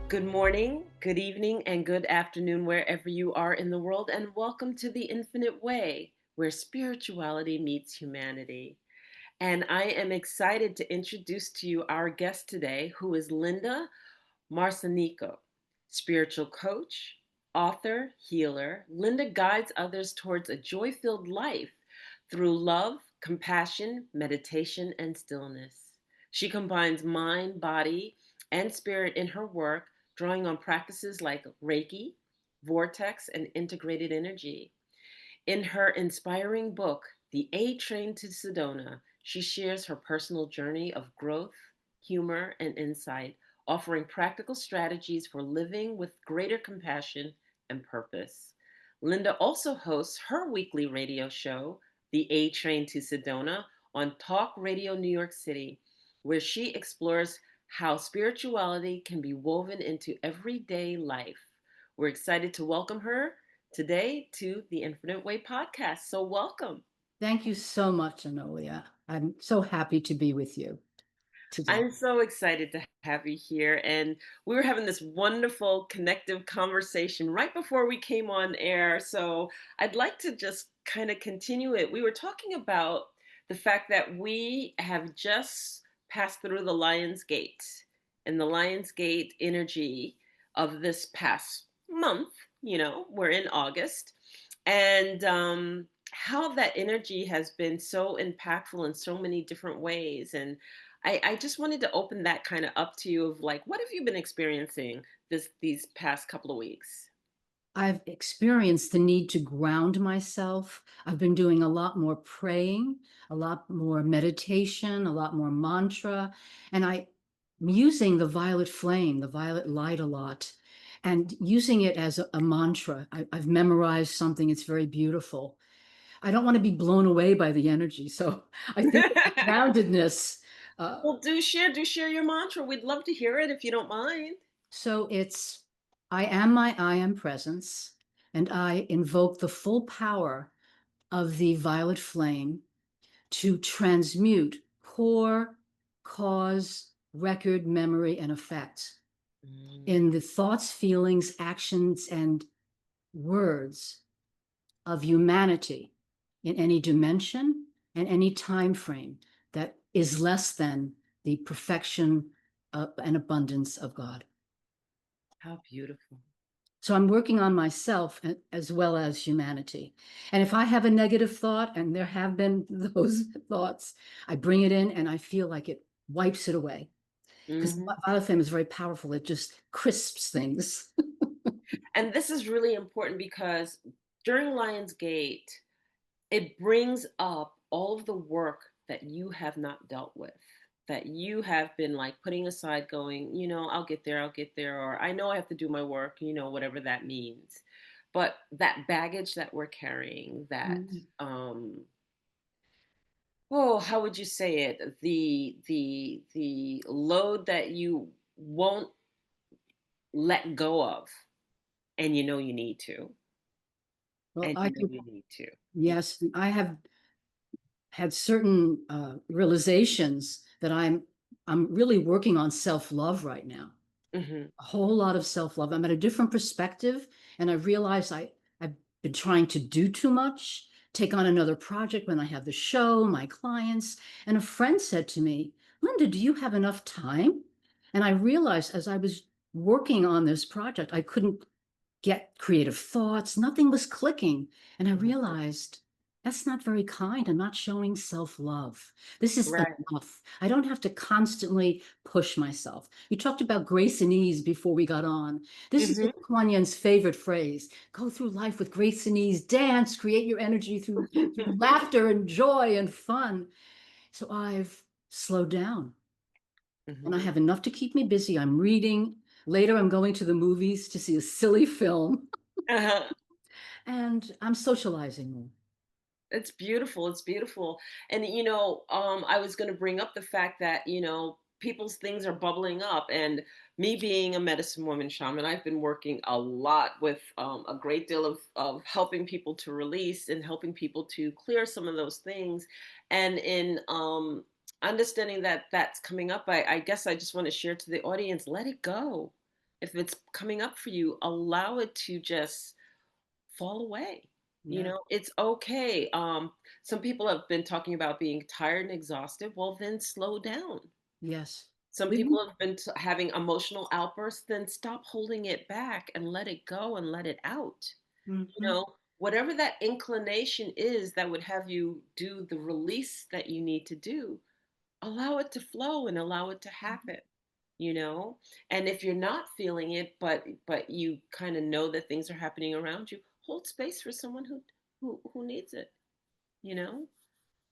Good morning, good evening, and good afternoon, wherever you are in the world, and welcome to the Infinite Way, where spirituality meets humanity. And I am excited to introduce to you our guest today, who is Linda Marsanico, spiritual coach, author, healer. Linda guides others towards a joy filled life through love, compassion, meditation, and stillness. She combines mind, body, and spirit in her work, drawing on practices like Reiki, Vortex, and integrated energy. In her inspiring book, The A Train to Sedona, she shares her personal journey of growth, humor, and insight, offering practical strategies for living with greater compassion and purpose. Linda also hosts her weekly radio show, The A Train to Sedona, on Talk Radio New York City, where she explores how spirituality can be woven into everyday life. We're excited to welcome her today to the Infinite Way podcast. So, welcome. Thank you so much, Anolia. I'm so happy to be with you today. I'm so excited to have you here. And we were having this wonderful connective conversation right before we came on air. So, I'd like to just kind of continue it. We were talking about the fact that we have just passed through the Lion's Gate and the Lion's Gate energy of this past month. We're in August. And how that energy has been so impactful in so many different ways. And I just wanted to open that kind of up to you of like, what have you been experiencing these past couple of weeks? I've experienced the need to ground myself. I've been doing a lot more praying, a lot more meditation, a lot more mantra, and I'm using the violet flame, the violet light a lot, and using it as a mantra. I've memorized something, it's very beautiful. I don't want to be blown away by the energy, so I think the groundedness. uh, Well, do share your mantra. We'd love to hear it if you don't mind. So it's, I am my I am presence, and I invoke the full power of the violet flame to transmute core, cause, record, memory, and effect Mm, in the thoughts, feelings, actions, and words of humanity in any dimension and any time frame that is less than the perfection and abundance of God. how beautiful. So I'm working on myself as well as humanity. And if I have a negative thought, and there have been those thoughts, I bring it in and I feel like it wipes it away. Because Hmm. violet flame is very powerful. It just crisps things. And this is really important because during Lionsgate, it brings up all of the work that you have not dealt with, that you have been like putting aside, going, I'll get there, or I know I have to do my work, whatever that means. But that baggage that we're carrying, that, Mhm. oh, how would you say it? The load that you won't let go of, and you need to, Well, and I can, you need to. yes, I have had certain realizations that I'm really working on self-love right now. Hmm. A whole lot of self-love. I'm at a different perspective, and I realize I've been trying to do too much, take on another project when I have the show, my clients. And a friend said to me, Linda, do you have enough time? And I realized as I was working on this project, I couldn't get creative thoughts. Nothing was clicking. And I realized that's not very kind. I'm not showing self-love. This is Right. enough. I don't have to constantly push myself. You talked about grace and ease before we got on. This is Hmm. Kuan Yin's favorite phrase. Go through life with grace and ease, dance, create your energy through laughter and joy and fun. So I've slowed down and I Hmm. have enough to keep me busy. I'm reading. Later, I'm going to the movies to see a silly film. Uh-huh. And I'm socializing more. It's beautiful. It's beautiful. And I was going to bring up the fact that, people's things are bubbling up. And me being a medicine woman shaman, I've been working a lot with a great deal of helping people to release and helping people to clear some of those things. And in understanding that that's coming up, I guess I just want to share to the audience, let it go. if it's coming up for you, allow it to just fall away. Yeah. It's okay. Some people have been talking about being tired and exhausted. Well, then slow down. Yes. Some We people have been having emotional outbursts, then stop holding it back and let it go and let it out. Mhm. Whatever that inclination is that would have you do the release that you need to do, allow it to flow and allow it to happen, you know? And if you're not feeling it, but you kind of know that things are happening around you, hold space for someone who needs it, you know?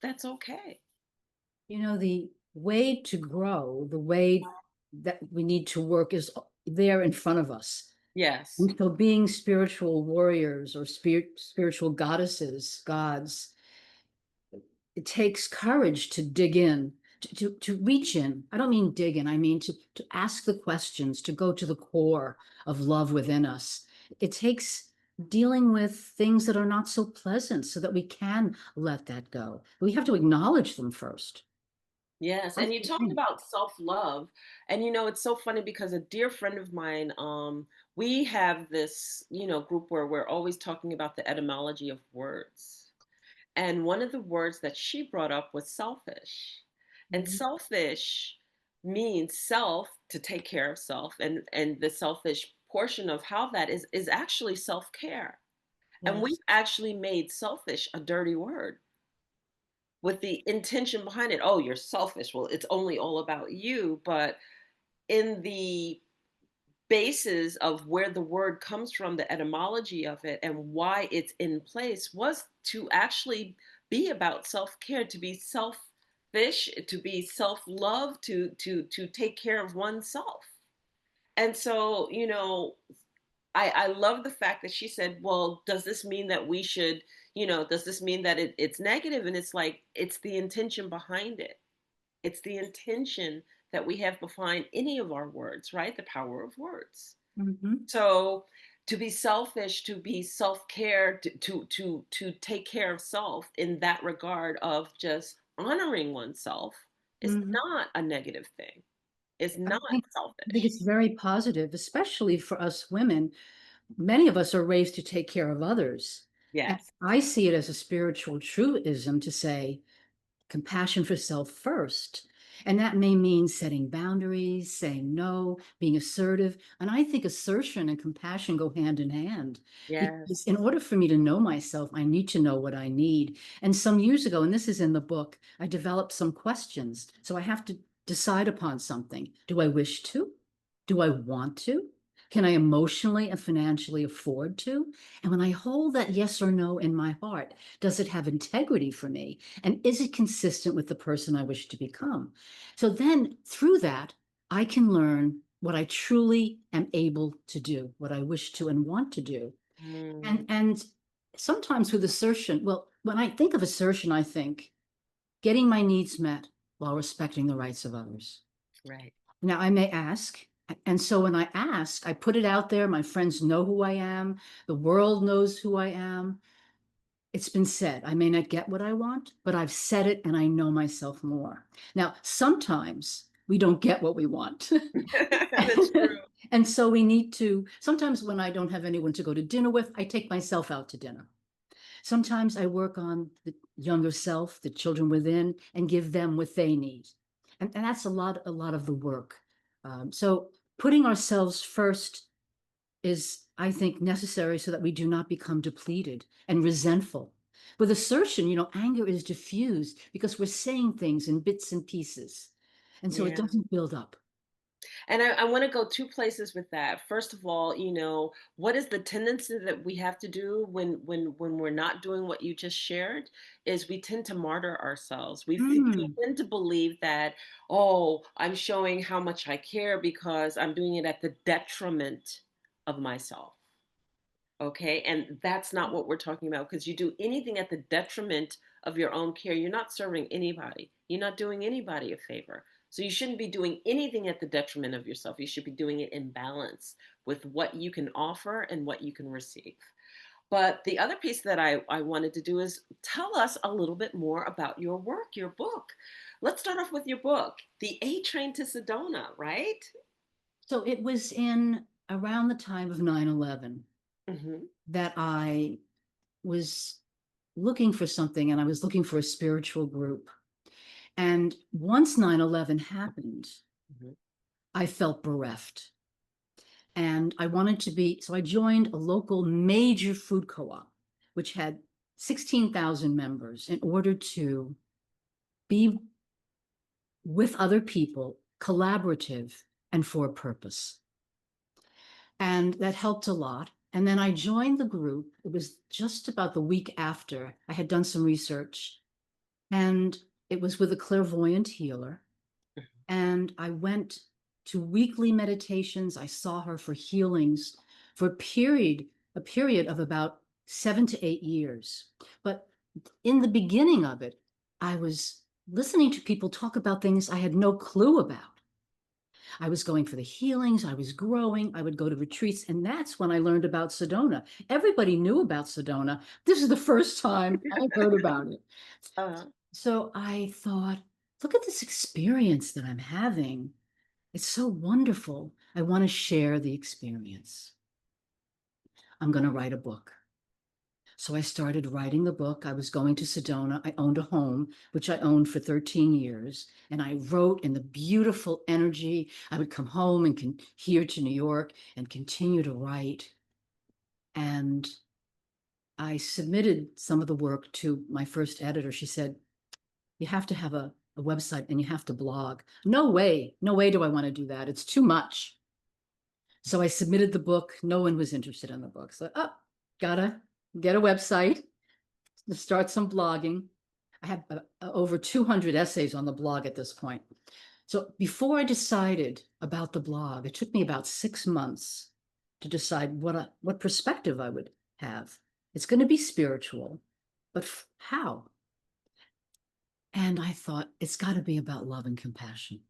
That's okay. The way to grow, the way that we need to work is there in front of us. Yes. And so being spiritual warriors or spiritual goddesses, gods, it takes courage to dig in, to reach in. I don't mean dig in, I mean to ask the questions, to go to the core of love within us. It takes dealing with things that are not so pleasant so that we can let that go. We have to acknowledge them first. Yes, That's and you the talked thing. about self-love, and it's so funny because a dear friend of mine, we have this, group where we're always talking about the etymology of words. And one of the words that she brought up was selfish. And Mhm. selfish means self, to take care of self, and the selfish portion of how that is actually self-care. And we've Yes. actually made selfish a dirty word with the intention behind it. Oh, you're selfish. Well, it's only all about you. But in the basis of where the word comes from, the etymology of it, and why it's in place was to actually be about self-care, to be selfish, to be self-love, to take care of oneself. And so, I love the fact that she said, well, does this mean that we should, does this mean that it's negative? And it's like, it's the intention behind it. It's the intention that we have behind any of our words, right? The power of words. Mhm. So to be selfish, to be self-care, to take care of self in that regard of just honoring oneself is Mhm. not a negative thing. It's I not think selfish. it's very positive, especially for us women. Many of us are raised to take care of others. And Yes. I see it as a spiritual truism to say, compassion for self first. And that may mean setting boundaries, saying no, being assertive. And I think assertion and compassion go hand in hand because Yes. in order for me to know myself, I need to know what I need. And some years ago, and this is in the book, I developed some questions. So I have to decide upon something. Do I wish to? Do I want to? Can I emotionally and financially afford to? And when I hold that yes or no in my heart, does it have integrity for me? And is it consistent with the person I wish to become? So then through that, I can learn what I truly am able to do, what I wish to and want to do. Mm, And sometimes with assertion, well, when I think of assertion, I think getting my needs met while respecting the rights of others. right. Now I may ask, and so when I ask, I put it out there. My friends know who I am. The world knows who I am. It's been said, I may not get what I want, but I've said it and I know myself more. Now, sometimes we don't get what we want. That's true. And so we need to, sometimes when I don't have anyone to go to dinner with, I take myself out to dinner. Sometimes I work on the younger self, the children within, and give them what they need. And that's a lot of the work. So putting ourselves first is, I think, necessary so that we do not become depleted and resentful. With assertion, anger is diffused because we're saying things in bits and pieces. And so it Yeah. doesn't build up. And I want to go two places with that. First of all, what is the tendency that we have to do when we're not doing what you just shared is we tend to martyr ourselves. We Mm, tend to believe that, oh, I'm showing how much I care because I'm doing it at the detriment of myself. Okay. And that's not what we're talking about because you do anything at the detriment of your own care, you're not serving anybody. You're not doing anybody a favor. So you shouldn't be doing anything at the detriment of yourself. You should be doing it in balance with what you can offer and what you can receive. But the other piece that I wanted to do is tell us a little bit more about your work, your book. Let's start off with your book, The A Train to Sedona, right? So it was in around the time of 9/11 Hmm. that I was looking for something, and I was looking for a spiritual group. And once 9/11 happened, Hmm. I felt bereft. And I wanted to be, so I joined a local major food co-op, which had 16,000 members, in order to be with other people, collaborative, and for a purpose. And that helped a lot. And then I joined the group. It was just about the week after I had done some research, and it was with a clairvoyant healer. And I went to weekly meditations. I saw her for healings for a period of about 7 to 8 years. But in the beginning of it, I was listening to people talk about things I had no clue about. I was going for the healings, I was growing, I would go to retreats, and that's when I learned about Sedona. Everybody knew about Sedona. This is the first time I heard about it. Uh, So I thought, look at this experience that I'm having. It's so wonderful. I want to share the experience. I'm going to write a book. So I started writing the book. I was going to Sedona. I owned a home, which I owned for 13 years. And I wrote in the beautiful energy. I would come home and here to New York and continue to write. And I submitted some of the work to my first editor. She said, you have to have a website and you have to blog. No way, no way do I want to do that. It's too much. So I submitted the book. No one was interested in the book. So, oh, gotta get a website to start some blogging. I have over 200 essays on the blog at this point. So before I decided about the blog, it took me about 6 months to decide what perspective I would have. It's going to be spiritual, but how? And I thought it's got to be about love and compassion.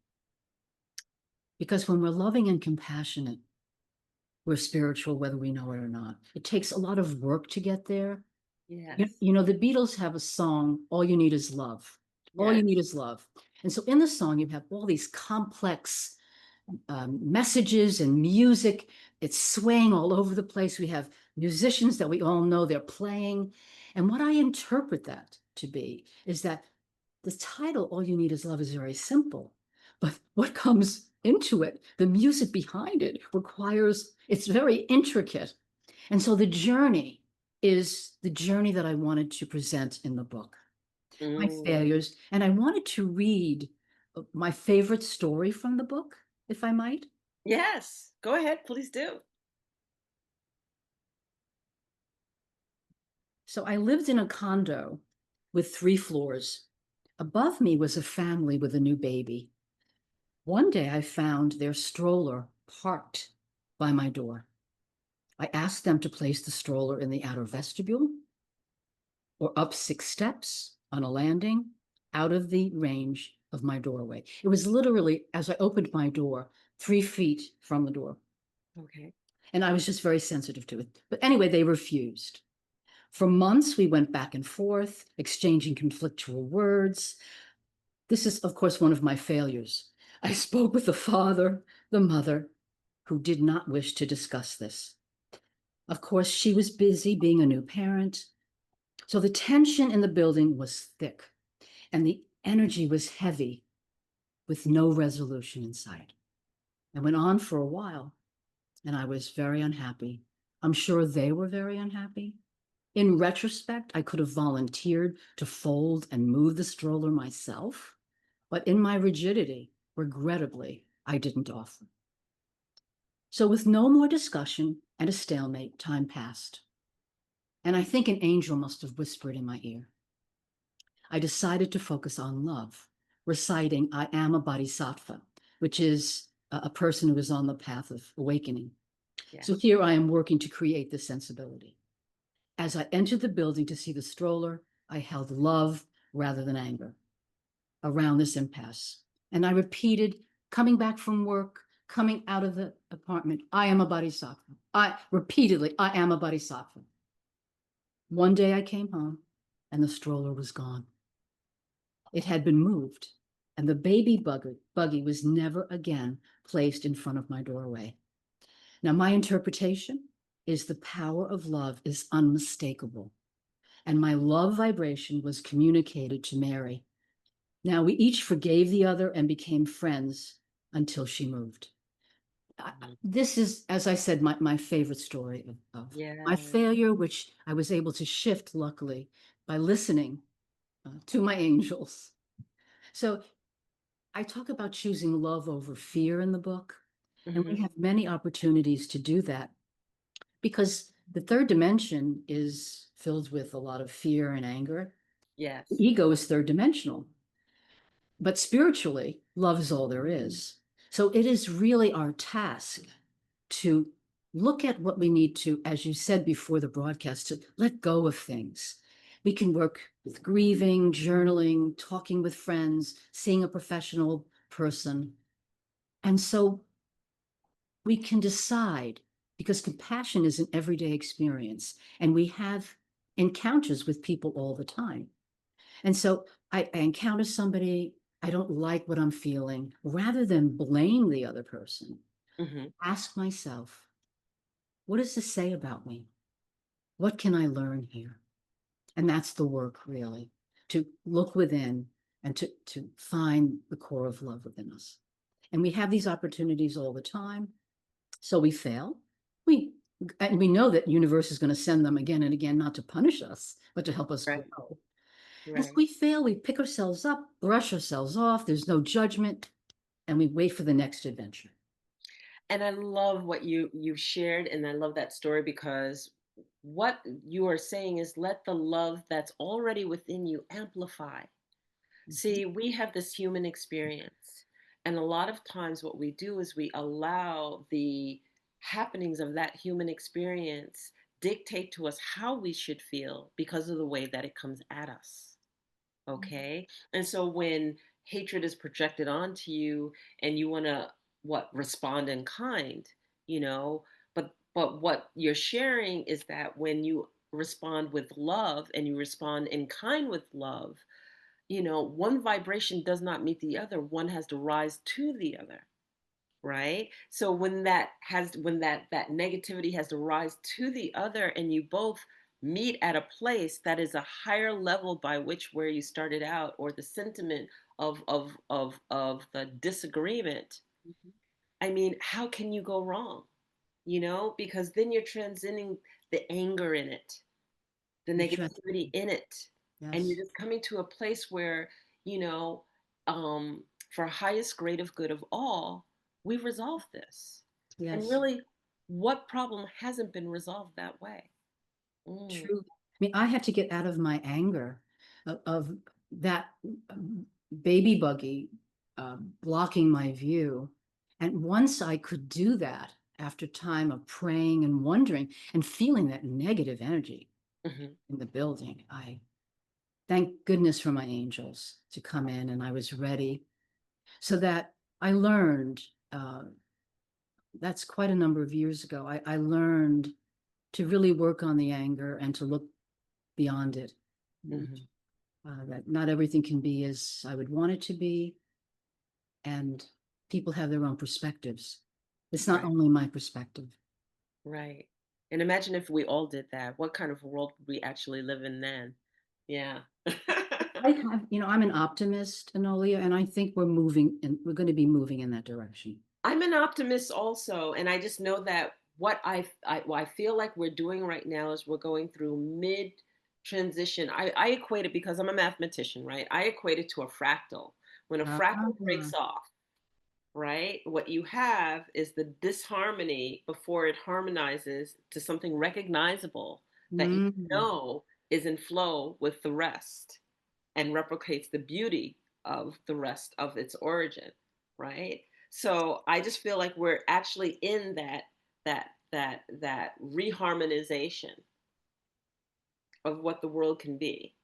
Because when we're loving and compassionate, we're spiritual, whether we know it or not. It takes a lot of work to get there. You, yes. you know, the Beatles have a song, All You Need Is Love. All you Yes. need is love. And so in the song, you have all these complex messages and music. It's swaying all over the place. We have musicians that we all know they're playing. And what I interpret that to be is that the title, All You Need Is Love, is very simple. But what comes into it, the music behind it, it's very intricate. And so the journey is the journey that I wanted to present in the book, my Mm. failures. And I wanted to read my favorite story from the book, if I might. Yes. Go ahead. Please do. So I lived in a condo with 3 floors. Above me was a family with a new baby. One day I found their stroller parked by my door. I asked them to place the stroller in the outer vestibule or up 6 steps on a landing out of the range of my doorway. It was literally, as I opened my door, 3 feet from the door. Okay. And I was just very sensitive to it. But anyway, they refused. For months, we went back and forth, exchanging conflictual words. This is, of course, one of my failures. I spoke with the father, the mother, who did not wish to discuss this. Of course, she was busy being a new parent. So the tension in the building was thick and the energy was heavy with no resolution in sight. I went on for a while and I was very unhappy. I'm sure they were very unhappy. In retrospect, I could have volunteered to fold and move the stroller myself, but in my rigidity, regrettably, I didn't offer. So with no more discussion and a stalemate, time passed. And I think an angel must have whispered in my ear. I decided to focus on love, reciting, I am a bodhisattva, which is a person who is on the path of awakening. So Yes. here I am working to create this sensibility. As I entered the building to see the stroller, I held love rather than anger around this impasse. And I repeated, coming back from work, coming out of the apartment, I am a bodhisattva. I am a bodhisattva. One day I came home and the stroller was gone. It had been moved, and the baby buggy was never again placed in front of my doorway. Now, my interpretation is the power of love is unmistakable. And my love vibration was communicated to Mary. Now, we each forgave the other and became friends until she moved. Mhm. This is, as I said, my favorite story of my Yeah. failure, which I was able to shift, luckily, by listening to my angels. So I talk about choosing love over fear in the book, and we Hmm. have many opportunities to do that because the third dimension is filled with a lot of fear and anger. The Yes. ego is third dimensional, but spiritually, love is all there is. So it is really our task to look at what we need to, as you said before the broadcast, to let go of things. We can work with grieving, journaling, talking with friends, seeing a professional person. And so we can decide because compassion is an everyday experience and we have encounters with people all the time. And so I encounter somebody, I don't like what I'm feeling. Rather than blame the other person, Hmm. ask myself, what does this say about me? What can I learn here? And that's the work, really, to look within and to find the core of love within us. And we have these opportunities all the time. So we fail. We and we know that universe is going to send them again and again, not to punish us, but to help us Right. grow. As Right. we fail, we pick ourselves up, brush ourselves off. There's no judgment, and we wait for the next adventure. And I love what you shared, and I love that story because what you are saying is let the love that's already within you amplify. Mhm. See, we have this human experience, and a lot of times what we do is we allow the happenings of that human experience dictate to us how we should feel because of the way that it comes at us. Okay. And so when hatred is projected onto you and you want to what respond in kind, you know, but what you're sharing is that when you respond with love and you respond in kind with love, one vibration does not meet the other. One has to rise to the other, right? So when that negativity has to rise to the other and you both meet at a place that is a higher level by which where you started out or the sentiment of the disagreement, I mean, how can you go wrong? Because then you're transcending the anger in it, the We trust. negativity in it, and you're Yes. just coming to a place where you know um for highest grade of good of all, we resolve this. And Yes. really, what problem hasn't been resolved that way? Mm, True. I mean, I had to get out of my anger of that baby buggy blocking my view. And once I could do that after time of praying and wondering and feeling that negative energy mhm, in the building, I thank goodness for my angels to come in and I was ready so that I learned, that's quite a number of years ago. I learned to really work on the anger and to look beyond it. mhm. That not everything can be as I would want it to be, and people have their own perspectives. It's not Right, only my perspective. right. And imagine if we all did that, what kind of world would we actually live in then? Yeah. I have, I'm an optimist, Anolia, and I think we're going to be moving in that direction. I'm an optimist also, and I just know that what I feel like we're doing right now is we're going through mid transition. I equate it because I'm a mathematician, right? I equate it to a fractal. When a Ah, fractal breaks off, right? What you have is the disharmony before it harmonizes to something recognizable that you mm, know is in flow with the rest and replicates the beauty of the rest of its origin, right? So I just feel like we're actually in that reharmonization of what the world can be.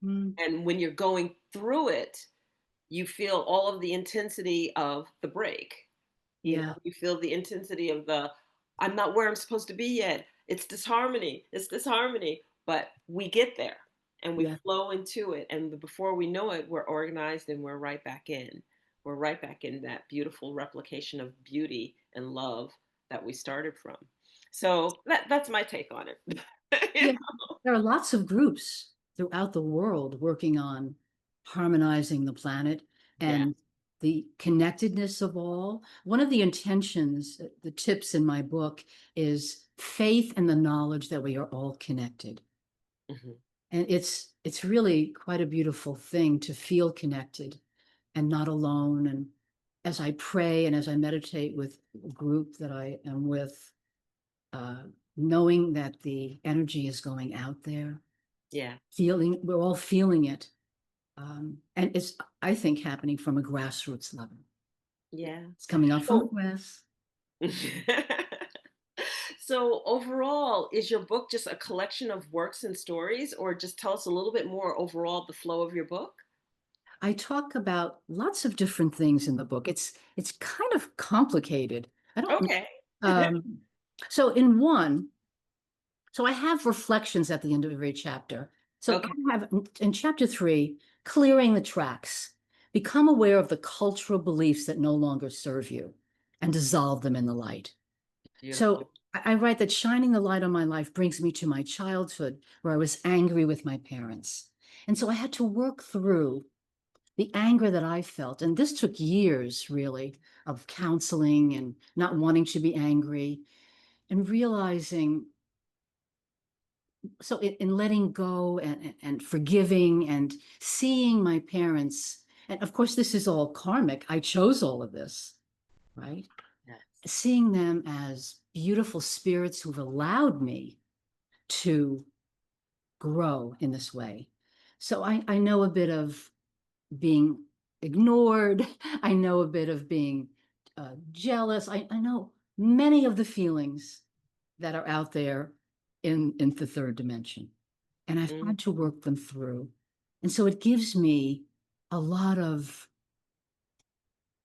mm, And when you're going through it, you feel all of the intensity of the break. yeah, You feel the intensity of the I'm not where I'm supposed to be yet. It's disharmony. It's disharmony. But we get there and we yeah. flow into it. And before we know it, we're organized and we're right back in. We're right back in that beautiful replication of beauty and love that we started from. So that's my take on it. You Yeah, know? there are lots of groups throughout the world working on harmonizing the planet Yeah. and the connectedness of all. One of the intentions, the tips in my book is faith and the knowledge that we are all connected. Hmm. And it's really quite a beautiful thing to feel connected and not alone. And as I pray and as I meditate with a group that I am with, uh, knowing that the energy is going out there, Yeah. feeling, we're all feeling it. And it's, I think, happening from a grassroots level. Yeah. It's coming up from the So grass. so overall, is your book just a collection of works and stories, or just tell us a little bit more overall the flow of your book? I talk about lots of different things in the book. It's kind of complicated. I don't Okay. um, so in one, so I have reflections at the end of every chapter. So Okay. I have in chapter 3, clearing the tracks. Become aware of the cultural beliefs that no longer serve you and dissolve them in the light. So Beautiful. I write that shining the light on my life brings me to my childhood where I was angry with my parents. And so I had to work through the anger that I felt. And this took years, really, of counseling and not wanting to be angry and realizing. So in letting go and forgiving and seeing my parents, and of course, this is all karmic. I chose all of this, right? Yes. Seeing them as beautiful spirits who've allowed me to grow in this way. So I know a bit of being ignored. I know a bit of being jealous. I know many of the feelings that are out there in the third dimension. And I've Mm, had to work them through. And so it gives me a lot of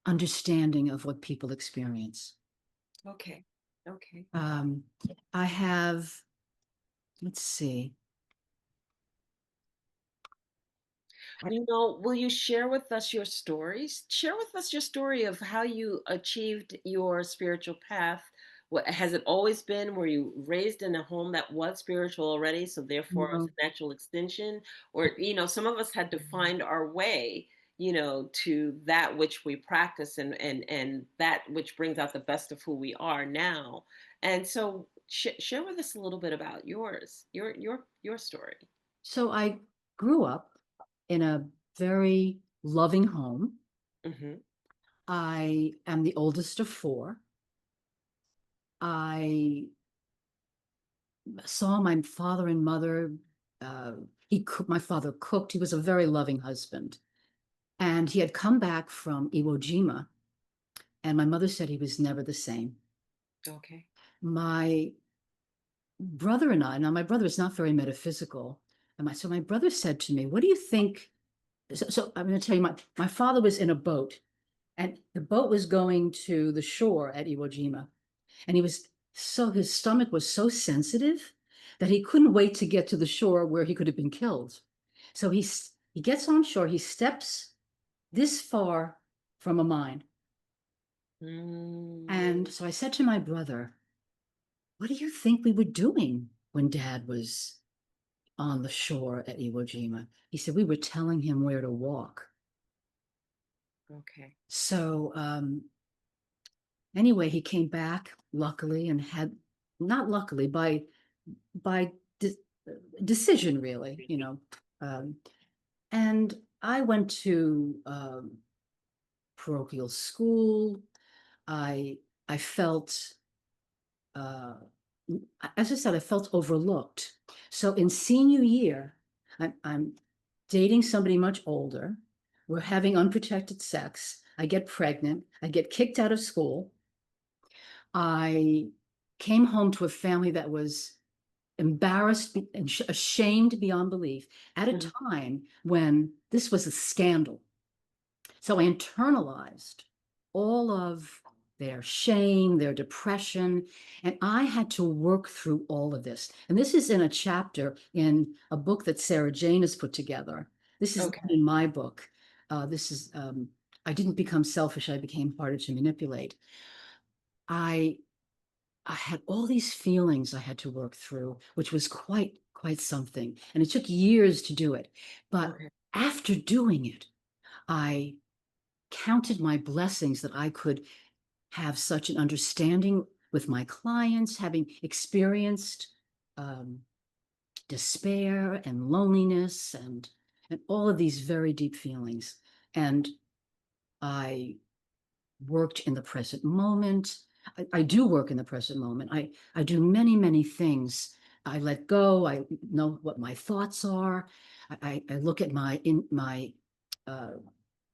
understanding of what people experience. okay. Okay. Um, I have, let's see. Will you share with us your stories? Share with us your story of how you achieved your spiritual path. What has it always been? Were you raised in a home that was spiritual already, so therefore it was No. a natural extension? Or, some of us had to find our way, to that which we practice and that which brings out the best of who we are now. And so share with us a little bit about your story. So I grew up in a very loving home. Hmm. I am the oldest of four. I saw my father and mother. Uh, my father cooked. He was a very loving husband. And he had come back from Iwo Jima. And my mother said he was never the same. Okay. My brother and I, now my brother is not very metaphysical. So my brother said to me, what do you think? So I'm going to tell you, my father was in a boat and the boat was going to the shore at Iwo Jima. And his stomach was so sensitive that he couldn't wait to get to the shore where he could have been killed. So he gets on shore, he steps this far from a mine. Mm. And so I said to my brother, what do you think we were doing when Dad was on the shore at Iwo Jima? He said, we were telling him where to walk. Okay. So anyway, he came back luckily and had, not luckily, by de decision, really, Um, and I went to parochial school. I I felt uh, as I said, I felt overlooked. So in senior year, I'm dating somebody much older. We're having unprotected sex. I get pregnant. I get kicked out of school. I came home to a family that was embarrassed and ashamed beyond belief at a Mhm. time when this was a scandal. So I internalized all of their shame, their depression, and I had to work through all of this. And this is in a chapter in a book that Sarah Jane has put together. This is Okay. in my book. This is I didn't become selfish, I became harder to manipulate. I I had all these feelings I had to work through, which was quite something. And it took years to do it. But Okay. after doing it, I counted my blessings that I could have such an understanding with my clients, having experienced um, despair and loneliness and all of these very deep feelings. And I worked in the present moment. I do work in the present moment. I do many things. I let go. I know what my thoughts are. I look at my uh,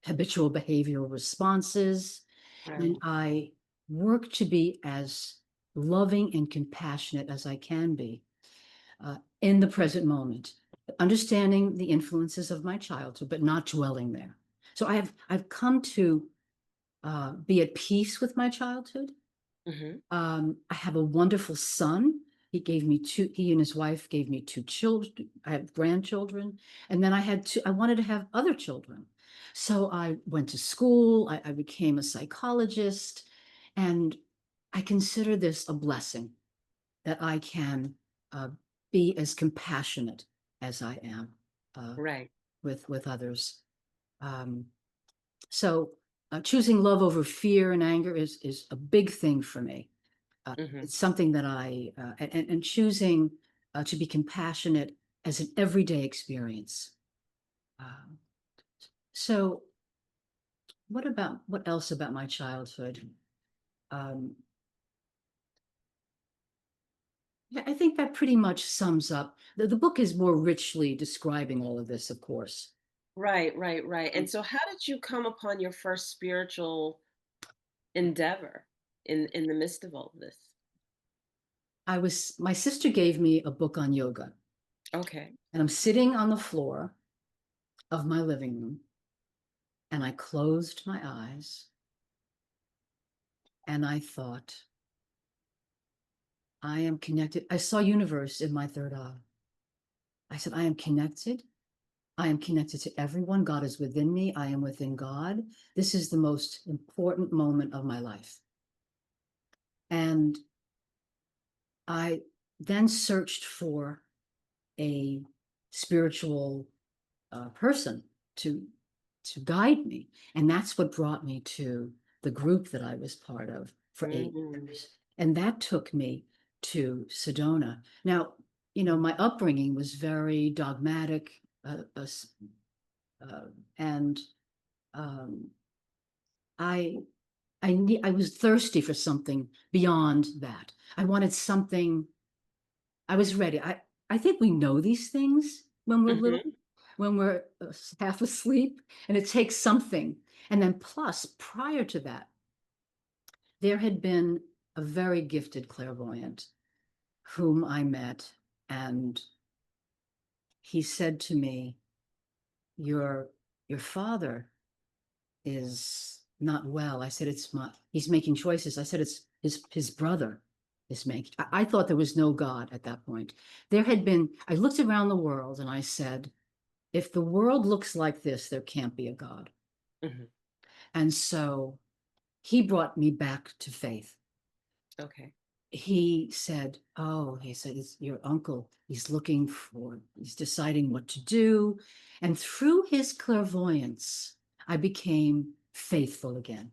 habitual behavioral responses, and Right. I work to be as loving and compassionate as I can be in the present moment, understanding the influences of my childhood, but not dwelling there. So I've come to be at peace with my childhood. Hmm. I have a wonderful son. He and his wife gave me two children. I have grandchildren. And then I wanted to have other children. So I went to school. I became a psychologist. And I consider this a blessing that I can uh, be as compassionate as I am uh, Right. with others. Um, so choosing love over fear and anger is a big thing for me. Hmm. It's something that and choosing to be compassionate as an everyday experience. Um, so what else about my childhood? Um, yeah, I think that pretty much sums up. The book is more richly describing all of this, of course. Right, right, right. And so how did you come upon your first spiritual endeavor in the midst of all of this? My sister gave me a book on yoga, Okay. and I'm sitting on the floor of my living room, and I closed my eyes and I thought, I am connected. I saw universe in my third eye. I said, I am connected. I am connected to everyone. God is within me. I am within God. This is the most important moment of my life. And I then searched for a spiritual person to to guide me, and that's what brought me to the group that I was part of for eight Mm-hmm. years, and that took me to Sedona. Now, my upbringing was very dogmatic, uh, and um, I I was thirsty for something beyond that. I wanted something. I was ready. I think we know these things when we're little, Hmm. when we're half asleep, and it takes something. And then plus, prior to that, there had been a very gifted clairvoyant whom I met, and he said to me, "Your your father is not well." I said, he's making choices. I said, it's his brother is making. I thought there was no God at that point. I looked around the world and I said, if the world looks like this, there can't be a God. Hmm. And so he brought me back to faith. Okay. He said, it's your uncle. He's deciding what to do. And through his clairvoyance, I became faithful again.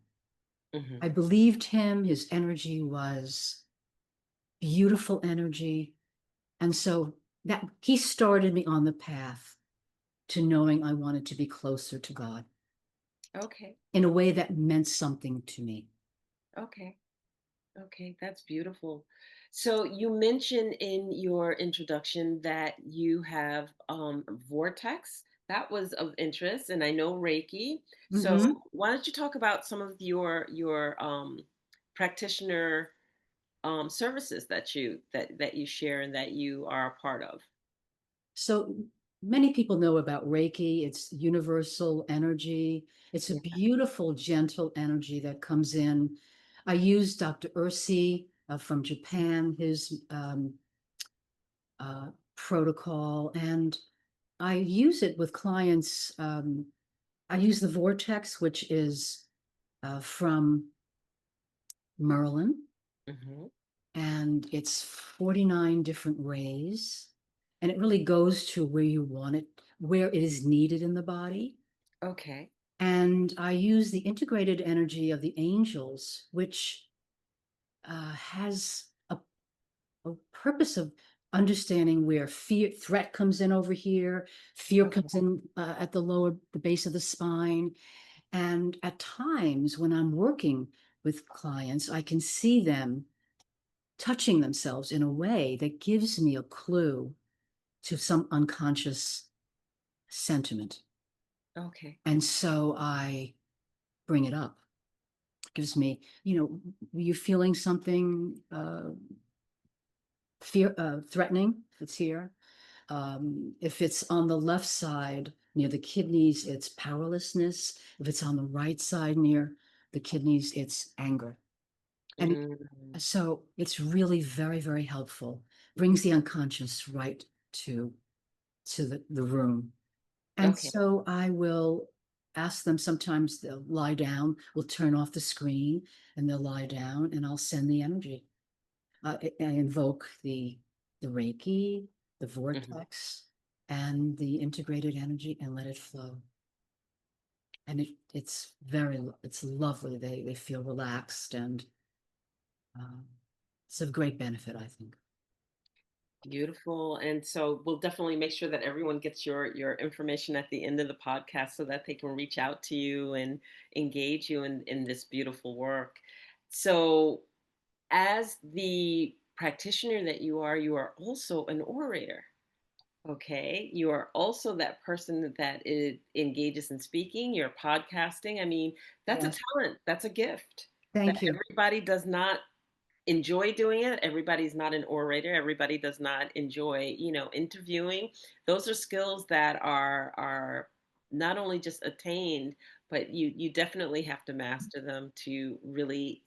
Hmm. I believed him. His energy was beautiful energy. And so that he started me on the path to knowing I wanted to be closer to God Okay. in a way that meant something to me. Okay. Okay, that's beautiful. So you mentioned in your introduction that you have Vortex. That was of interest, and I know Reiki. So Hmm. why don't you talk about some of your practitioner services that you share and that you are a part of? So many people know about Reiki. It's universal energy. It's a Yeah. beautiful, gentle energy that comes in. I use Dr. Ursi from Japan, his protocol, and I use it with clients. I use the Vortex, which is from Merlin, Hmm. and it's 49 different rays. And it really goes to where you want it, where it is needed in the body. Okay. And I use the integrated energy of the angels, which has a purpose of understanding where threat comes in over here, fear Okay. comes in at the base of the spine. And at times when I'm working with clients, I can see them touching themselves in a way that gives me a clue to some unconscious sentiment. Okay. And so I bring it up. It gives me, were you feeling something threatening? It's here. If it's on the left side near the kidneys, it's powerlessness. If it's on the right side near the kidneys, it's anger. And Mm, so it's really very, very helpful. Brings the unconscious right to the room. And okay. so I will ask them, sometimes they'll lie down, we'll turn off the screen and they'll lie down and I'll send the energy. I invoke the Reiki, the Mhm. vortex, and the integrated energy and let it flow. And it's lovely. They feel relaxed and um, it's of great benefit, I think. Beautiful. And so we'll definitely make sure that everyone gets your information at the end of the podcast so that they can reach out to you and engage you in this beautiful work. So as the practitioner that you are also an orator. Okay. You are also that person that engages in speaking, you're podcasting. I mean, that's a Yes. talent, that's a gift that Thank you. everybody does not enjoy doing it. Everybody's not an orator. Everybody does not enjoy, interviewing. Those are skills that are not only just attained, but you definitely have to master them to really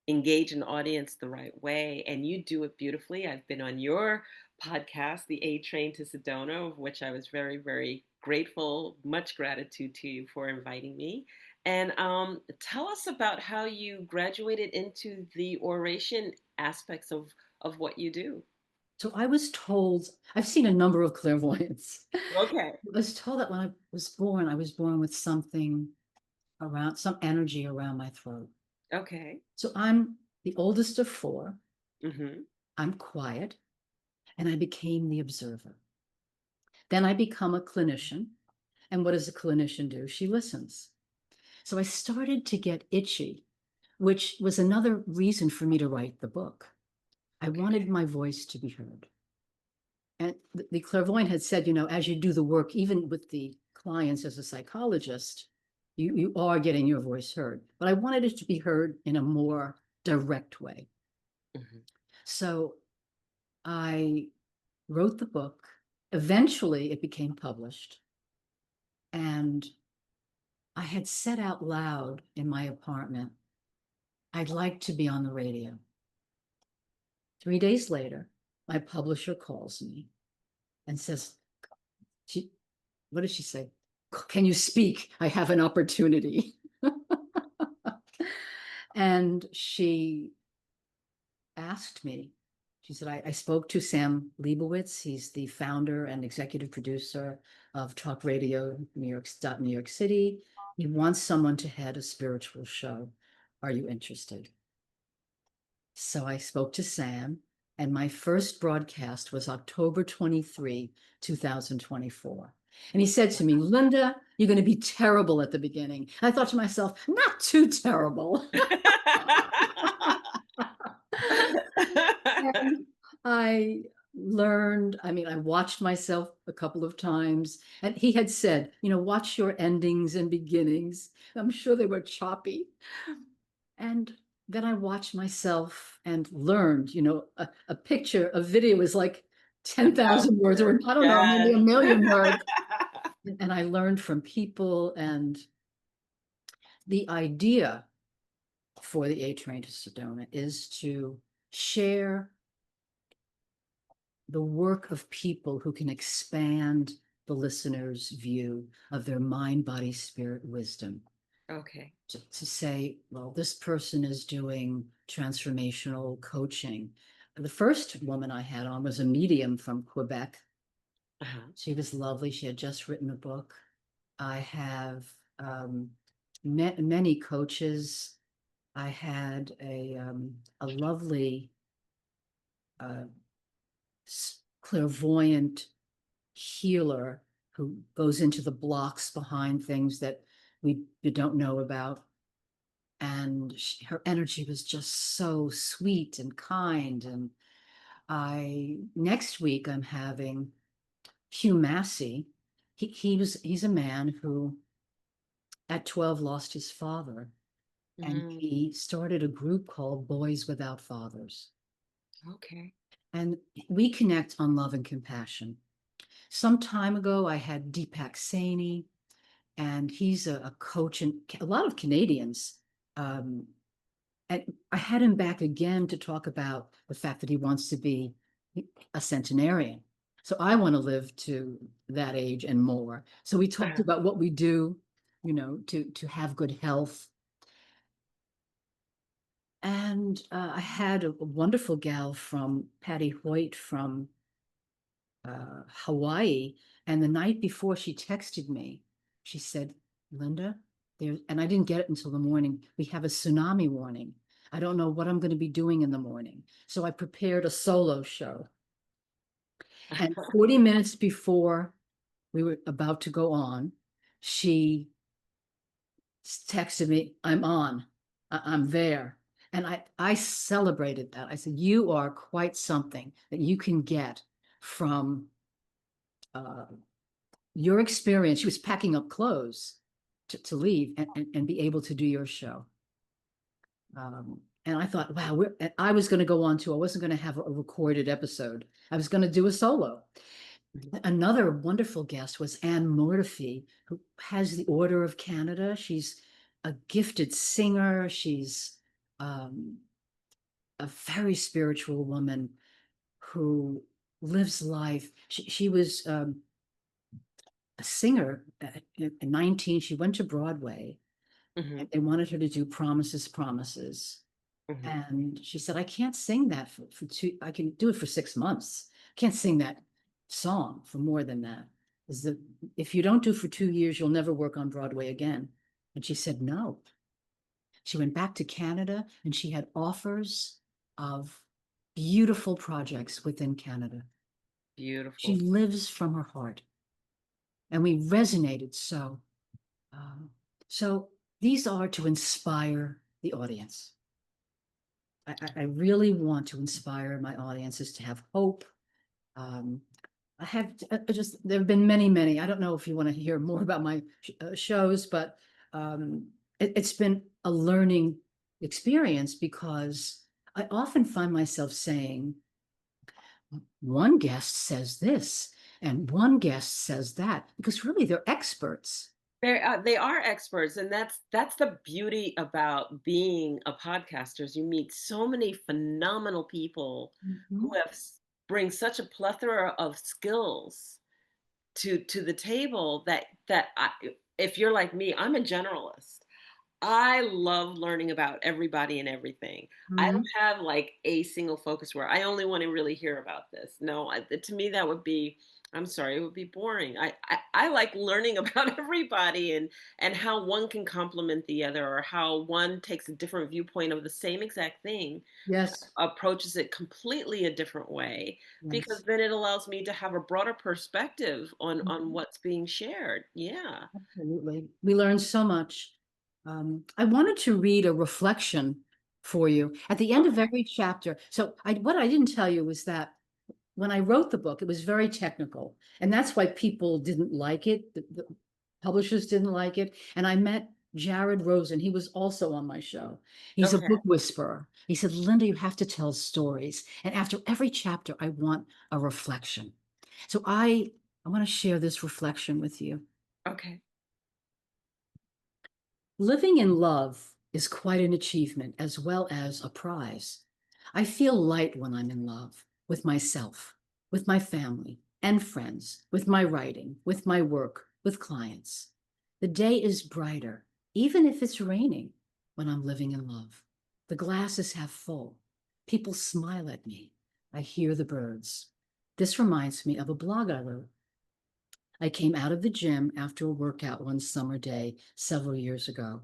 engage an audience the right way, and you do it beautifully. I've been on your podcast, The A Train to Sedona, of which I was very, very grateful. Much gratitude to you for inviting me. And tell us about how you graduated into the oration aspects of what you do. So I was told, I've seen a number of clairvoyants. I Okay. was told that when I was born with something around, some energy around my throat. Okay. So I'm the oldest of four. Mm-hmm. I'm quiet, and I became the observer. Then I become a clinician. And what does a clinician do? She listens. So I started to get itchy, which was another reason for me to write the book. I Okay. wanted my voice to be heard. And the clairvoyant had said, as you do the work, even with the clients as a psychologist, you are getting your voice heard. But I wanted it to be heard in a more direct way. Mm-hmm. So I wrote the book. Eventually, it became published. And I had said out loud in my apartment, I'd like to be on the radio. 3 days later, my publisher calls me and says, she, what did she say? Can you speak? I have an opportunity. And she asked me, she said, I spoke to Sam Leibowitz. He's the founder and executive producer of Talk Radio New York City. He wants someone to head a spiritual show. Are you interested? So I spoke to Sam, and my first broadcast was October 23, 2024. And he said to me, Linda, you're going to be terrible at the beginning. And I thought to myself, not too terrible. And I I watched myself a couple of times, and he had said, watch your endings and beginnings. I'm sure they were choppy. And then I watched myself and learned, a picture, a video is like A 10,000 thousand words, or words. I don't know, maybe Yes. a million words. And I learned from people. And the idea for the A Train to Sedona is to share the work of people who can expand the listener's view of their mind, body, spirit, wisdom. Okay. to say, well, this person is doing transformational coaching. The first woman I had on was a medium from Quebec. Uh-huh. She was lovely. She had just written a book. I have met many coaches. I had a lovely uh, clairvoyant healer who goes into the blocks behind things that we don't know about. And her energy was just so sweet and kind. And next week I'm having Hugh Massey. He's a man who at 12 lost his father, and Mm, he started a group called Boys Without Fathers. okay. And we connect on love and compassion. Some time ago, I had Deepak Saini, and he's a coach, and a lot of Canadians. Um, and I had him back again to talk about the fact that he wants to be a centenarian. So I want to live to that age and more. So we talked Uh-huh. about what we do, to have good health. And I had a wonderful gal from Patty Hoyt from Hawaii. And the night before she texted me, she said, Linda, there, and I didn't get it until the morning. We have a tsunami warning. I don't know what I'm going to be doing in the morning. So I prepared a solo show. And 40 minutes before we were about to go on, she texted me, I'm on, I'm there. And I celebrated that. I said, you are quite something that you can get from uh, your experience. She was packing up clothes to leave and be able to do your show. And I thought, wow, I was going to go on to, I wasn't going to have a recorded episode. I was going to do a solo. Mhm. Another wonderful guest was Anne Mortifee, who has the Order of Canada. She's a gifted singer. She's um, a very spiritual woman who lives life. She was a singer at 19. She went to Broadway, and Mhm. they wanted her to do Promises, Promises. Mhm. And she said, I can't sing that for two, I can do it for 6 months. I can't sing that song for more than that. Is that if you don't do it for 2 years, you'll never work on Broadway again. And she said, no. She went back to Canada and she had offers of beautiful projects within Canada. She Beautiful. lives from her heart. And we resonated so. Um, so these are to inspire the audience. I really want to inspire my audiences to have hope. Um, I have just, there have been many, many. I don't know if you want to hear more about my shows, but it's been a learning experience because I often find myself saying, one guest says this and one guest says that, because really they're experts. They are experts, and that's the beauty about being a podcaster is you meet so many phenomenal people who Mhm. bring such a plethora of skills to the table that if you're like me, I'm a generalist. I love learning about everybody and everything. I Mhm. don't have like a single focus where I only want to really hear about this. No, to me that would be, I'm sorry, it would be boring. I like learning about everybody and how one can complement the other or how one takes a different viewpoint of the same exact thing, Yes, approaches it completely a different way because yes. then it allows me to have a broader perspective on Mhm. what's being shared. Yeah. Absolutely. We learned so much. I wanted to read a reflection for you at the end of Okay. every chapter. So what I didn't tell you was that when I wrote the book, it was very technical. And that's why people didn't like it. The publishers didn't like it. And I met Jared Rosen. He was also on my show. He's a Okay. book whisperer. He said, Linda, you have to tell stories. And after every chapter, I want a reflection. So I want to share this reflection with you. Okay. Living in love is quite an achievement as well as a prize. I feel light when I'm in love with myself, with my family and friends, with my writing, with my work, with clients. The day is brighter. even if it's raining when I'm living in love. The glass is half full. People smile at me. I hear the birds. This reminds me of a blog I wrote. I came out of the gym after a workout one summer day several years ago.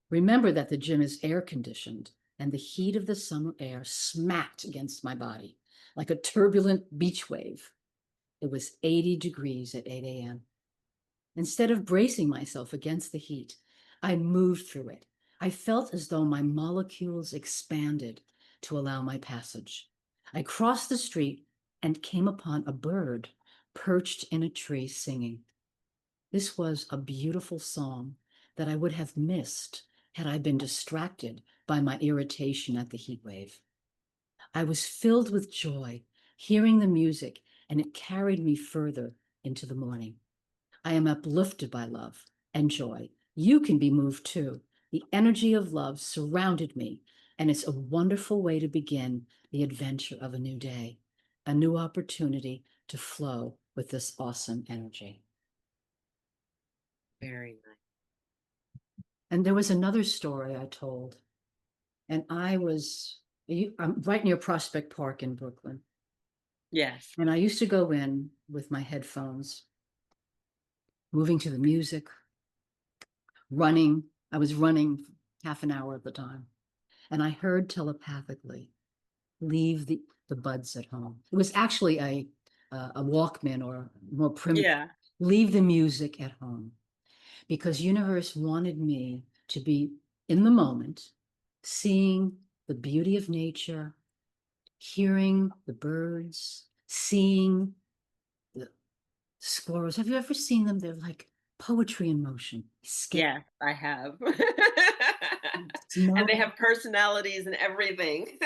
Remember that the gym is air conditioned, and the heat of the summer air smacked against my body like a turbulent beach wave. It was 80 degrees at 8 a.m. Instead of bracing myself against the heat, I moved through it. I felt as though my molecules expanded to allow my passage. I crossed the street and came upon a bird perched in a tree singing. This was a beautiful song that I would have missed had I been distracted by my irritation at the heat wave. I was filled with joy hearing the music, and it carried me further into the morning. I am uplifted by love and joy. You can be moved too. The energy of love surrounded me, and it's a wonderful way to begin the adventure of a new day, a new opportunity to flow with this awesome energy. Very nice. And there was another story I told, and I'm right near Prospect Park in Brooklyn. Yes. And I used to go in with my headphones, moving to the music, running. I was running half an hour at the time. And I heard telepathically, leave the buds at home. It was actually a Walkman or more primitive, Yeah. leave the music at home because universe wanted me to be in the moment, seeing the beauty of nature, hearing the birds, seeing the squirrels. Have you ever seen them? They're like poetry in motion. Skate, Yes, I have. And smell, they have personalities and everything.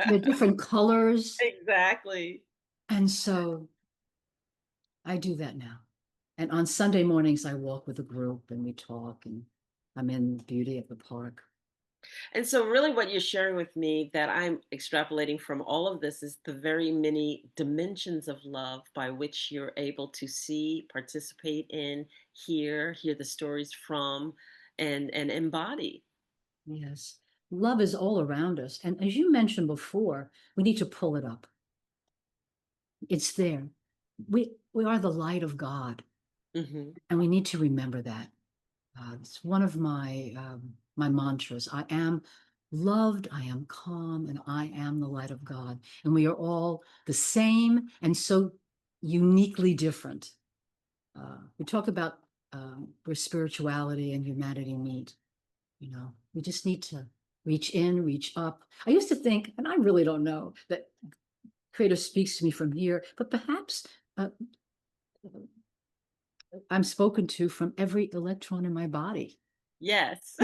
they're different colors. Exactly. And so I do that now. And on Sunday mornings, I walk with a group and we talk, and I'm in the beauty of the park. And so, really, what you're sharing with me that I'm extrapolating from all of this is the very many dimensions of love by which you're able to see, participate in, hear the stories from, and embody. Yes. Love is all around us. And as you mentioned before, we need to pull it up. It's there. We are the light of God, Hmm. and we need to remember that. It's one of my mantras. I am loved, I am calm, and I am the light of God. And we are all the same and so uniquely different. We talk about where spirituality and humanity meet. We just need to reach in, reach up. I used to think, and I really don't know, that Creator speaks to me from here, but perhaps uh, I'm spoken to from every electron in my body. Yes.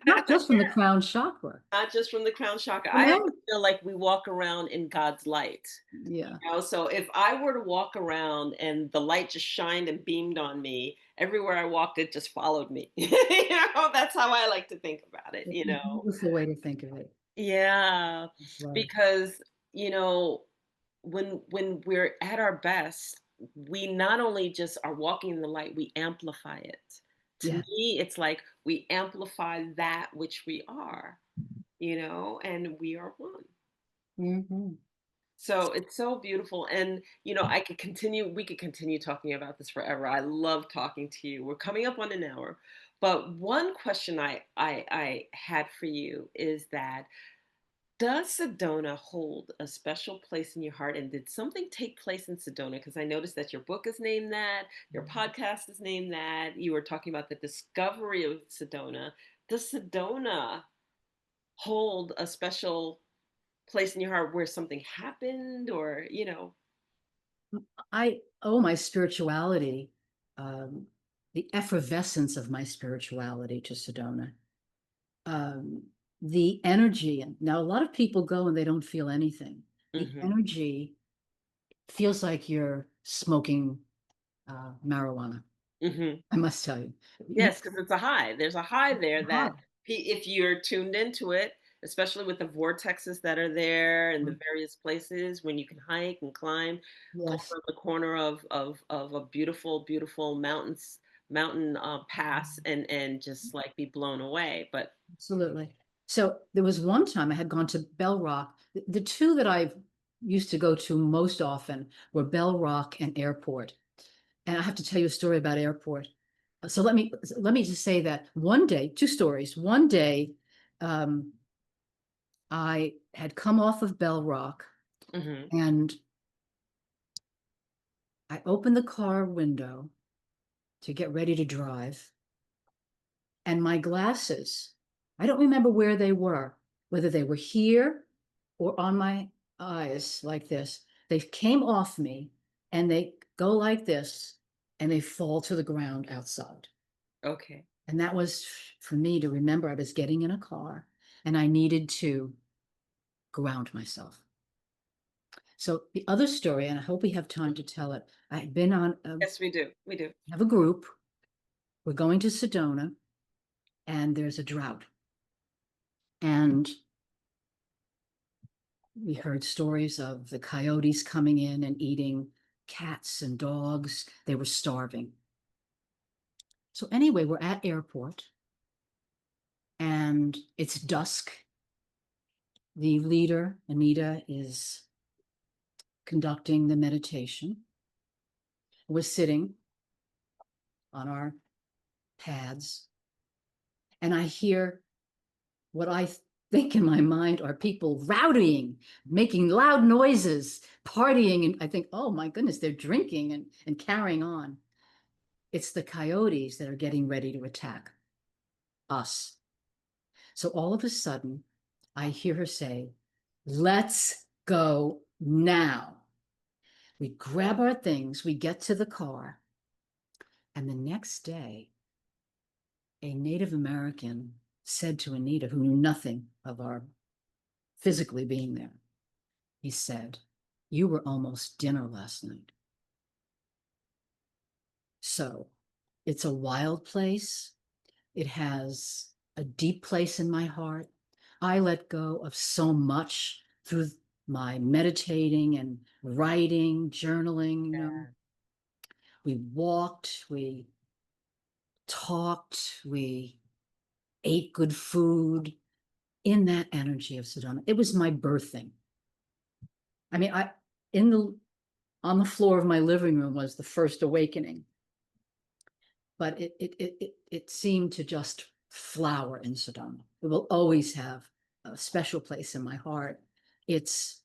Not just from the crown chakra. Not just from the crown chakra. You I know? actually feel like we walk around in God's light. Yeah. So if I were to walk around and the light just shined and beamed on me, everywhere I walked, it just followed me. That's how I like to think about it, It's you a know? beautiful way to think of it. Yeah, It's love. because, you know, when we're at our best, we not only just are walking in the light, we amplify it. To Yeah. me, it's like we amplify that which we are, and we are one. Hmm. So it's so beautiful. And, we could continue talking about this forever. I love talking to you. We're coming up on an hour. But one question I had for you is that does Sedona hold a special place in your heart? And did something take place in Sedona? Because I noticed that your book is named that, your podcast is named that. You were talking about the discovery of Sedona. Does Sedona hold a special place in your heart where something happened or? I owe my spirituality, um, the effervescence of my spirituality to Sedona. Um, the energy, and now a lot of people go and they don't feel anything. The Hmm. energy feels like you're smoking marijuana. Hmm. I must tell you. Yes, because it's a high. There's a high there that Hot. if you're tuned into it, especially with the vortexes that are there and the various places when you can hike and climb, go Yes. from the corner of a beautiful, beautiful mountain pass and just like be blown away. But Absolutely. So there was one time I had gone to Bell Rock. The two that I used to go to most often were Bell Rock and Airport. And I have to tell you a story about Airport. So let me just say that one day, two stories. One day, um, I had come off of Bell Rock mhm, and I opened the car window to get ready to drive. And my glasses, I don't remember where they were, whether they were here or on my eyes like this. They came off me and they go like this and they fall to the ground outside. okay. And that was for me to remember I was getting in a car and I needed to ground myself. So the other story, and I hope we have time to tell it, I had been on Yes, we do. We do. have a group. We're going to Sedona and there's a drought. And we heard stories of the coyotes coming in and eating cats and dogs. They were starving. So anyway, we're at airport and it's dusk. The leader, Anita, is conducting the meditation. We're sitting on our pads and I hear what I think in my mind are people rowdying, making loud noises, partying. And I think, oh my goodness, they're drinking and carrying on. It's the coyotes that are getting ready to attack us. So all of a sudden, I hear her say, let's go now. We grab our things, we get to the car, and the next day, a Native American said to Anita, who knew nothing of our physically being there, he said, you were almost dinner last night. So it's a wild place. It has a deep place in my heart. I let go of so much through my meditating and writing, journaling, Yeah. We walked, we talked, we ate good food in that energy of Sedona. It was my birthing. I mean, I in the on the floor of my living room was the first awakening, but it seemed to just flower in Sedona. It will always have a special place in my heart. It's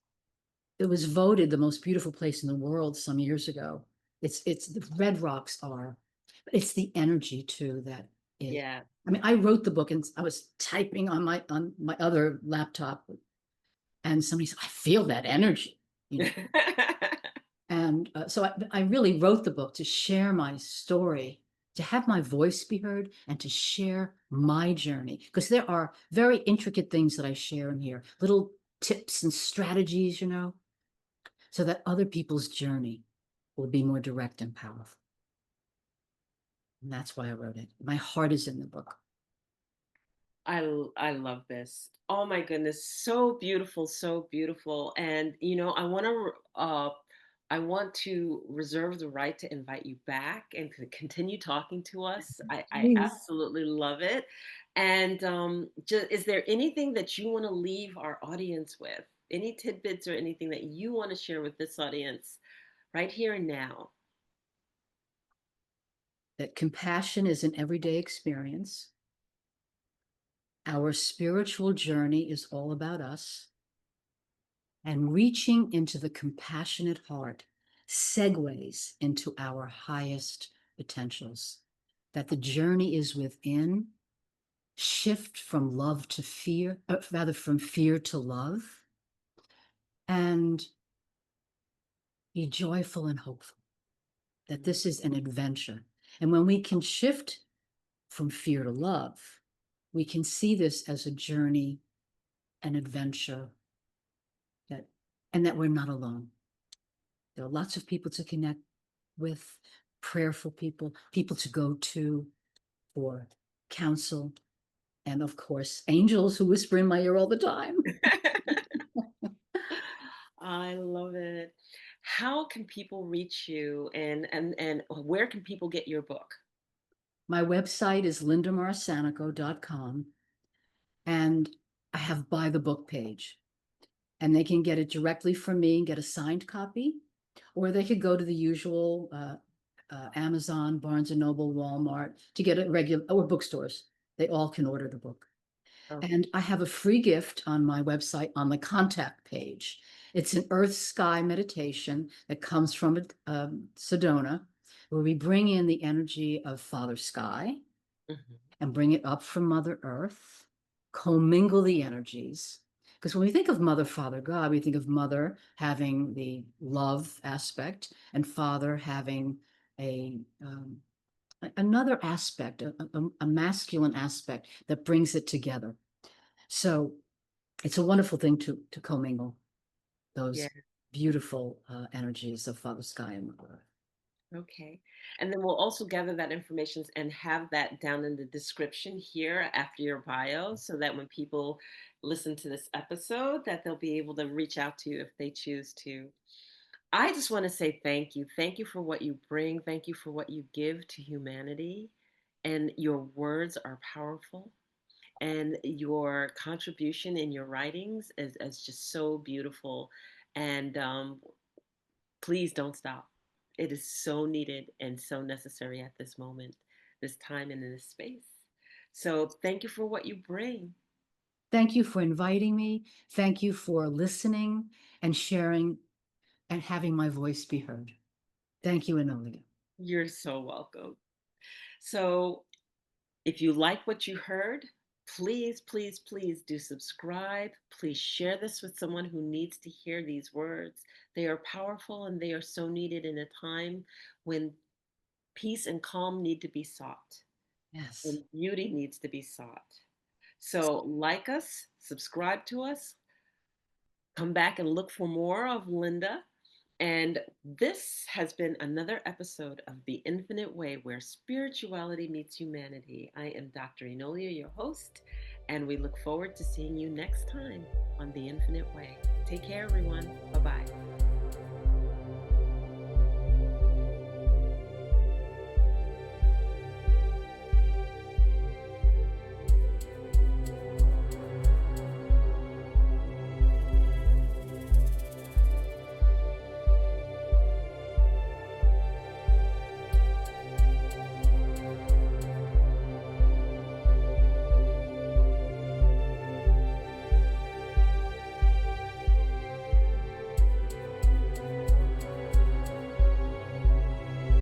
it was voted the most beautiful place in the world some years ago. It's the red rocks are, but it's the energy too that it. Yeah. I mean, I wrote the book and I was typing on my other laptop, and somebody said, "I feel that energy," you know. And so I really wrote the book to share my story, to have my voice be heard, and to share my journey. Because there are very intricate things that I share in here, little tips and strategies, so that other people's journey will be more direct and powerful. And that's why I wrote it. My heart is in the book. I love this. Oh my goodness, so beautiful, so beautiful. And I want to reserve the right to invite you back and to continue talking to us. I Please. absolutely love it. And is there anything that you want to leave our audience with? Any tidbits or anything that you want to share with this audience right here and now? That compassion is an everyday experience. Our spiritual journey is all about us. And reaching into the compassionate heart segues into our highest potentials. That the journey is within, shift from love to fear, rather from fear to love, and be joyful and hopeful that this is an adventure. And when we can shift from fear to love, we can see this as a journey, an adventure, that and that we're not alone. There are lots of people to connect with, prayerful people, people to go to for counsel, and of course, angels who whisper in my ear all the time. I love it. How can people reach you and where can people get your book? My website is lindamarsanico.com, and I have buy the book page, and they can get it directly from me and get a signed copy, or they could go to the usual Amazon, Barnes and Noble, Walmart to get it regular, or bookstores. They all can order the book. Oh, And I have a free gift on my website on the contact page. It's an earth sky meditation that comes from Sedona, where we bring in the energy of Father Sky mhm. and bring it up from Mother Earth, commingle the energies. Because when we think of Mother, Father, God, we think of Mother having the love aspect and Father having a another aspect, a masculine aspect that brings it together. So it's a wonderful thing to commingle Yeah. those beautiful energies of Father Sky and Mother Earth. Okay. And then we'll also gather that information and have that down in the description here after your bio so that when people listen to this episode that they'll be able to reach out to you if they choose to. I just want to say thank you. Thank you for what you bring. Thank you for what you give to humanity. And your words are powerful. And your contribution in your writings is just so beautiful. And please don't stop. It is so needed and so necessary at this moment, this time, and in this space. So thank you for what you bring. Thank you for inviting me. Thank you for listening and sharing and having my voice be heard. Thank you, Enolia. You're so welcome. So if you like what you heard, please, please, please do subscribe. Please share this with someone who needs to hear these words. They are powerful and they are so needed in a time when peace and calm need to be sought Yes. and beauty needs to be sought. So, like us, subscribe to us, come back and look for more of Linda. And this has been another episode of The Infinite Way, where spirituality meets humanity. I am Dr. Enolia, your host, and we look forward to seeing you next time on The Infinite Way. Take care, everyone. Bye bye.